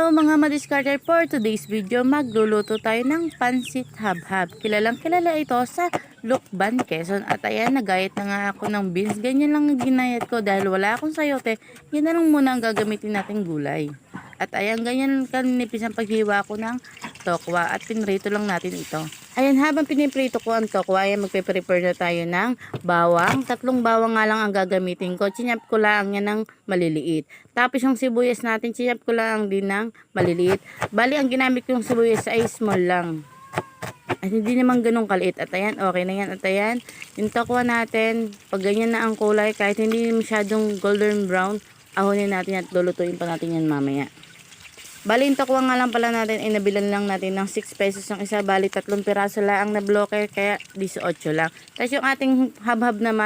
Hello mga madiscarder, for today's video magluluto tayo ng pansit habhab. Kilalang kilala ito sa Lucban, Quezon. At ayan, nagayat na nga ako ng beans. Ganyan lang ang ginayat ko dahil wala akong sayote. Yan na lang muna ang gagamitin nating gulay. At ayan, ganyan kanipis ang paghiwa ko ng tokwa at pinrito lang natin ito. Ayan, habang piniprito ko ang tokwa, ayan, magpe-prepare na tayo ng bawang. 3 bawang nga lang ang gagamitin ko. Chinyap ko lang yan ng maliliit. Tapos yung sibuyas natin, chinyap ko lang din ng maliliit. Bali, ang ginamit ko yung sibuyas ay small lang. At hindi naman ganun kaliit. At ayan, okay na yan. At ayan, yung tokwa natin, pag ganyan na ang kulay, kahit hindi masyadong golden brown, ahonin natin at lulutuin pa natin yan mamaya. Bali, yung tokwa nga lang pala natin, ay nabilan lang natin ng 6 pesos ang isa. Bali, 3 piraso lang na bloke, kaya 18 lang. Tapos yung ating habhab naman